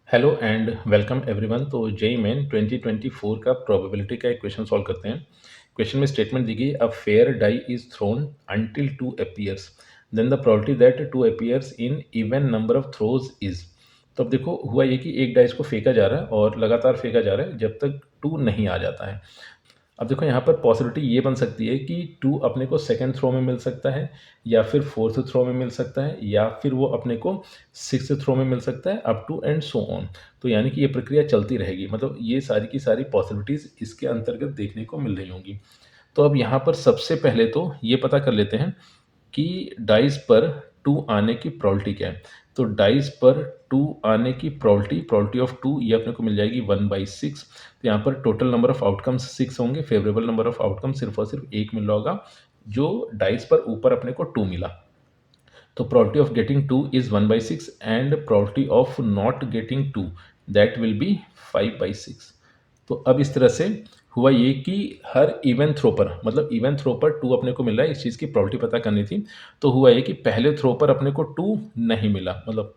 Hello and welcome everyone. तो JEE main 2024 का probability का एक क्वेश्चन सॉल्व करते हैं। क्वेश्चन में स्टेटमेंट दी गई, a fair die is thrown until two appears, then the probability that two appears in even number of throws is. तो अब देखो हुआ ये कि एक डाइस को फेंका जा रहा है और लगातार फेंका जा रहा है जब तक टू नहीं आ जाता है। अब देखो यहाँ पर पॉसिबिलिटी ये बन सकती है कि टू अपने को सेकंड थ्रो में मिल सकता है, या फिर फोर्थ थ्रो में मिल सकता है, या फिर वो अपने को सिक्स्थ थ्रो में मिल सकता है, up to and so on. तो यानी कि ये प्रक्रिया चलती रहेगी, मतलब ये सारी की सारी पॉसिबिलिटीज़ इसके अंतर्गत देखने को मिल रही होंगी। तो अब यहाँ पर सबसे पहले तो ये पता कर लेते हैं कि डाइस पर टू आने की प्रोबेबिलिटी क्या है। तो डाइस पर टू आने की प्रोबेबिलिटी प्रोबेबिलिटी ऑफ टू ये अपने को मिल जाएगी 1/6। तो यहाँ पर टोटल नंबर ऑफ आउटकम्स 6 होंगे, फेवरेबल नंबर ऑफ आउटकम सिर्फ और सिर्फ एक मिल रहा होगा, जो डाइस पर ऊपर अपने को टू मिला। तो probability of getting two is 1/6 and probability of not getting two that will be 5/6। तो अब इस तरह से हुआ ये कि हर इवन थ्रो पर, मतलब इवन थ्रो पर टू अपने को मिल रहा है, इस चीज़ की प्रोबेबिलिटी पता करनी थी। तो हुआ ये कि पहले थ्रो पर अपने को टू नहीं मिला, मतलब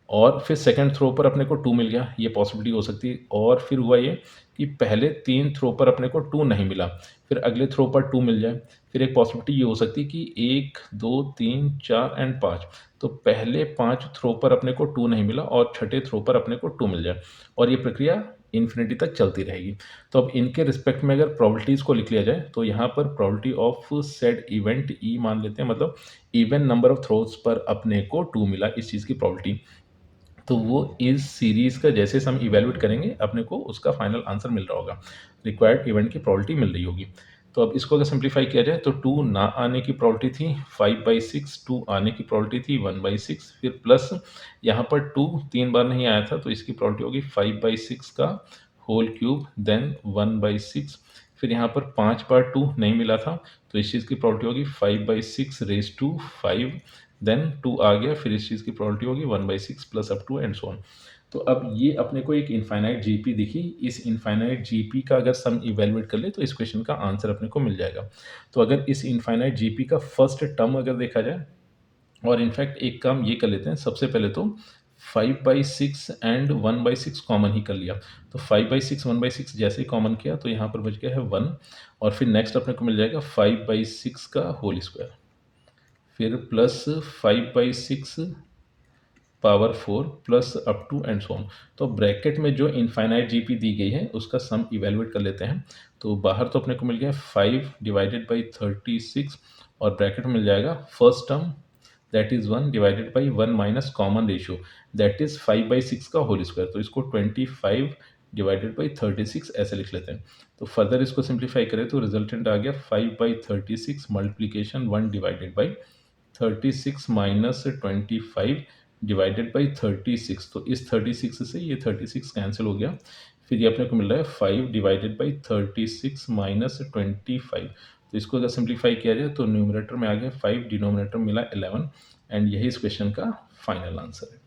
और फिर सेकंड थ्रो पर अपने को टू मिल गया, ये पॉसिबिलिटी हो सकती है। और फिर हुआ ये कि पहले तीन थ्रो पर अपने को टू नहीं मिला, फिर अगले थ्रो पर टू मिल जाए। फिर एक पॉसिबिलिटी ये हो सकती है कि एक दो तीन चार एंड पाँच, तो पहले पाँच थ्रो पर अपने को टू नहीं मिला और छठे थ्रो पर अपने को टू मिल जाए, और ये प्रक्रिया इन्फिनिटी तक चलती रहेगी। तो अब इनके रिस्पेक्ट में अगर प्रोबेबिलिटीज़ को लिख लिया जाए, तो यहाँ पर probability of said event E मान लेते हैं, मतलब इवन नंबर ऑफ थ्रोज पर अपने को टू मिला, इस चीज़ की प्रोबेबिलिटी। तो वो इस सीरीज़ का जैसे हम इवैल्यूएट करेंगे, अपने को उसका फाइनल आंसर मिल रहा होगा, रिक्वायर्ड इवेंट की प्रोबेबिलिटी मिल रही होगी। तो अब इसको अगर सिंप्लीफाई किया जाए, तो टू ना आने की प्रोबेबिलिटी थी 5/6, टू आने की प्रोबेबिलिटी थी 1/6, फिर प्लस यहाँ पर टू तीन बार नहीं आया था, तो इसकी प्रोबेबिलिटी होगी 5/6 का होल क्यूब, देन 1/6। फिर यहाँ पर पाँच बार टू नहीं मिला था, तो इस चीज़ की प्रोबेबिलिटी होगी 5/6 रेज टू 5, देन टू आ गया, फिर इस चीज़ की प्रोबेबिलिटी होगी 1/6 plus up to and so on. तो अब ये अपने को एक इनफाइनाइट जीपी दिखी, इस इनफाइनाइट जीपी का अगर सम इवैल्यूएट कर ले, तो इस क्वेश्चन का आंसर अपने को मिल जाएगा। तो अगर इस इनफाइनाइट जीपी का फर्स्ट टर्म अगर देखा जाए, और इनफैक्ट एक काम ये कर लेते हैं, सबसे पहले तो 5/6 एंड 1/6 कॉमन ही कर लिया। तो 5/6 1/6 जैसे ही कॉमन किया, तो यहाँ पर बच गया है 1, और फिर नेक्स्ट अपने को मिल जाएगा 5/6 का होल स्क्वायर, फिर plus 5/6 power 4 plus up to and so on. तो ब्रैकेट में जो इनफाइनाइट जीपी दी गई है, उसका सम इवैल्यूएट कर लेते हैं। तो बाहर तो अपने को मिल गया 5/36, और ब्रैकेट में मिल जाएगा first term that is 1 divided by 1 minus common ratio that is 5/6 का होल स्क्वायर। तो इसको 25 डिवाइडेड बाई 36 ऐसे लिख लेते हैं। तो फर्दर इसको सिंप्लीफाई करें, तो रिजल्टेंट आ गया 5/36 multiplication 1 divided by 36 minus 25 divided by 36। तो इस 36 से ये 36 कैंसिल हो गया, फिर ये अपने को मिल रहा है 5 डिवाइडेड बाई 36 माइनस 25। तो इसको अगर सिंप्लीफाई किया जाए, तो न्यूमरेटर में आ गया 5, डिनोमिनेटर मिला 11, एंड यही इस क्वेश्चन का फाइनल आंसर है।